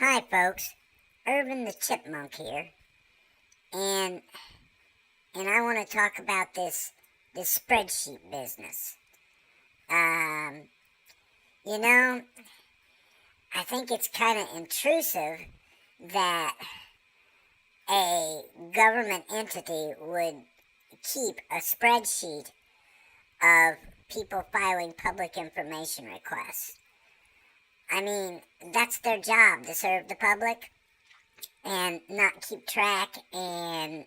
Hi folks, Ervin the Chipmunk here, and I want to talk about this spreadsheet business. Um, you know, I think it's kind of intrusive that a government entity would keep a spreadsheet of people filing public information requests. I mean, that's their job, to serve the public and not keep track and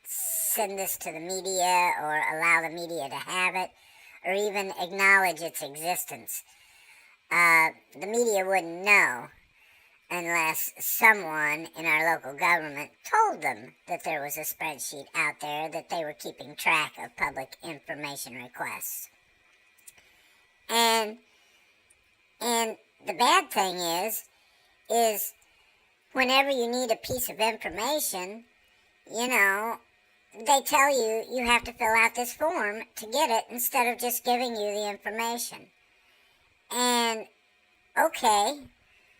send this to the media or allow the media to have it or even acknowledge its existence. The media wouldn't know unless someone in our local government told them that there was a spreadsheet out there that they were keeping track of public information requests. And the bad thing is whenever you need a piece of information, they tell you you have to fill out this form to get it instead of just giving you the information. And okay,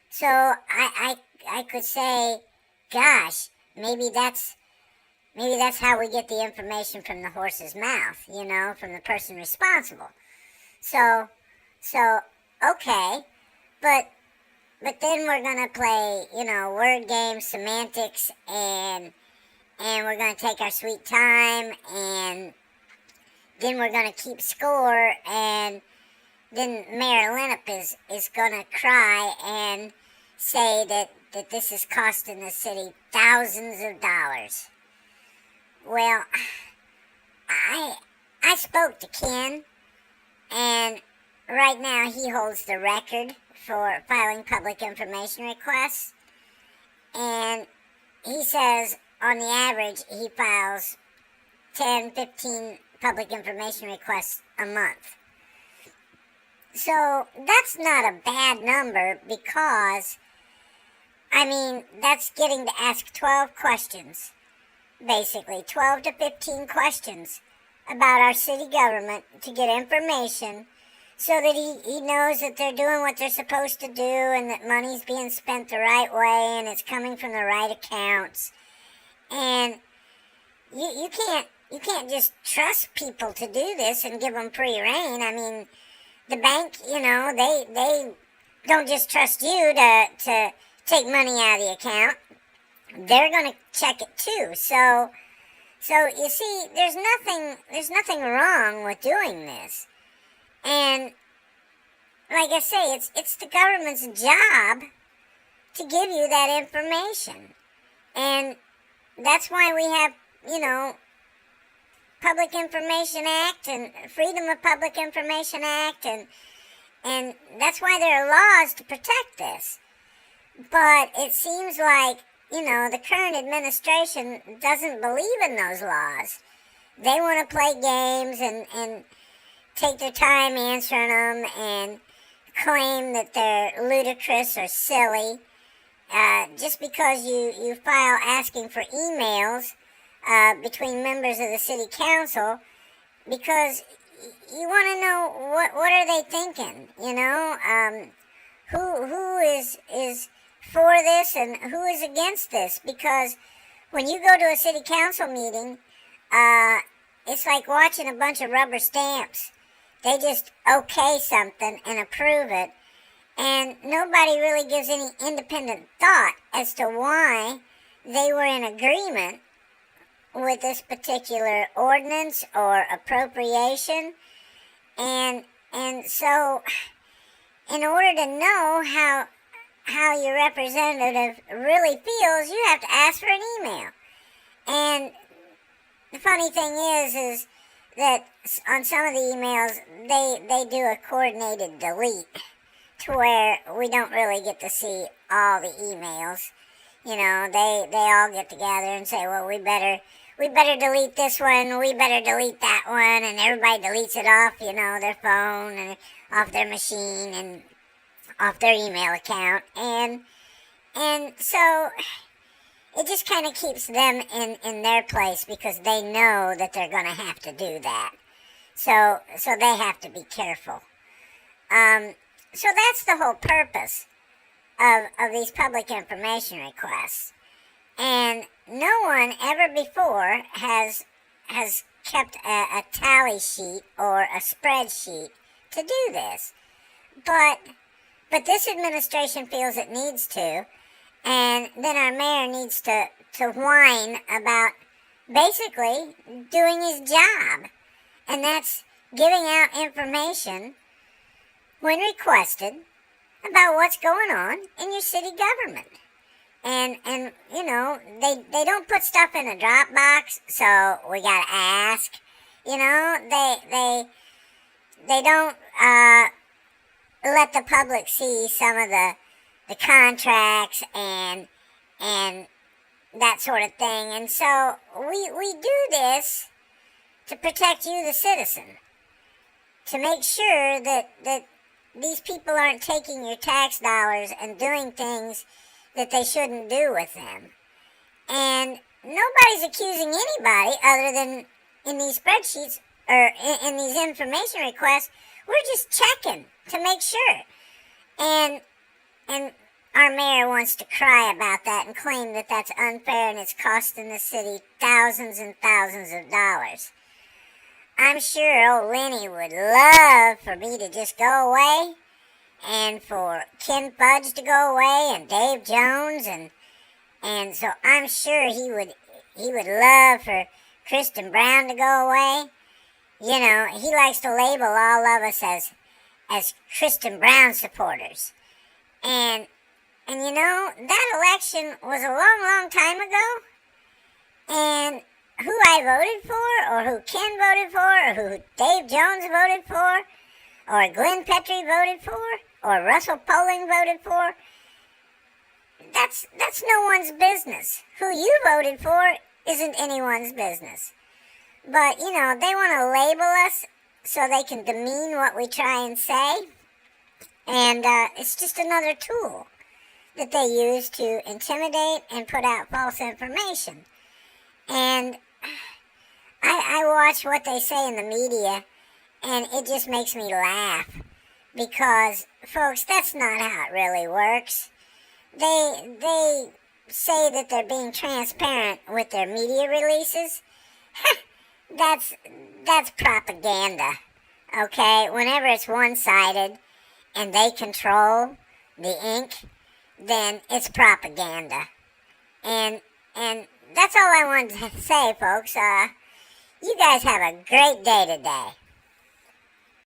so I could say, gosh, maybe that's how we get the information from the horse's mouth, from the person responsible. So okay, but then we're gonna play, word games, semantics, and we're gonna take our sweet time, and then we're gonna keep score, and then Mayor Lenup is gonna cry and say that this is costing the city thousands of dollars. Well, I spoke to Ken, and right now he holds the record for filing public information requests, and he says on the average he files 10, 15 public information requests a month. So that's not a bad number because, that's getting to ask 12 questions, basically 12 to 15 questions about our city government to get information so that he knows that they're doing what they're supposed to do and that money's being spent the right way and it's coming from the right accounts. And you can't just trust people to do this and give them free rein. The bank, they don't just trust you to take money out of the account. They're going to check it too. So you see, there's nothing wrong with doing this. And like I say, it's the government's job to give you that information. And that's why we have, Public Information Act and Freedom of Public Information Act, and that's why there are laws to protect this. But it seems like, the current administration doesn't believe in those laws. They want to play games and take their time answering them and claim that they're ludicrous or silly. Just because you file asking for emails between members of the city council, because you want to know what are they thinking, who is for this and who is against this, because when you go to a city council meeting, it's like watching a bunch of rubber stamps. They just okay something and approve it, and nobody really gives any independent thought as to why they were in agreement with this particular ordinance or appropriation. And so in order to know how your representative really feels, you have to ask for an email. And the funny thing is that on some of the emails they do a coordinated delete to where we don't really get to see all the emails. They all get together and say, well, we better delete this one, we better delete that one, and everybody deletes it off, their phone and off their machine and off their email account. And so it just kind of keeps them in their place because they know that they're going to have to do that. So they have to be careful. So that's the whole purpose of these public information requests. And no one ever before has kept a tally sheet or a spreadsheet to do this. But this administration feels it needs to, and then our mayor needs to whine about basically doing his job. And that's giving out information when requested about what's going on in your city government. And you know, they don't put stuff in a Dropbox, so we gotta ask. You know, they don't let the public see some of the contracts and that sort of thing. And so we do this to protect you, the citizen, to make sure that these people aren't taking your tax dollars and doing things that they shouldn't do with them. And nobody's accusing anybody other than in these spreadsheets or in these information requests. We're just checking to make sure. And our mayor wants to cry about that and claim that that's unfair and it's costing the city thousands and thousands of dollars. I'm sure old Lenny would love for me to just go away, and for Ken Fudge to go away, and Dave Jones, and so I'm sure he would love for Kristen Brown to go away. You know, he likes to label all of us as Kristen Brown supporters. And you know, that election was a long, long time ago. And who I voted for, or who Ken voted for, or who Dave Jones voted for, or Glenn Petrie voted for, or Russell Poling voted for, that's no one's business. Who you voted for isn't anyone's business. But, you know, they want to label us so they can demean what we try and say. And it's just another tool that they use to intimidate and put out false information. And I watch what they say in the media, and it just makes me laugh. Because, folks, that's not how it really works. They say that they're being transparent with their media releases. That's propaganda, okay? Whenever it's one-sided and they control the ink, then it's propaganda. And that's all I wanted to say, folks. You guys have a great day today.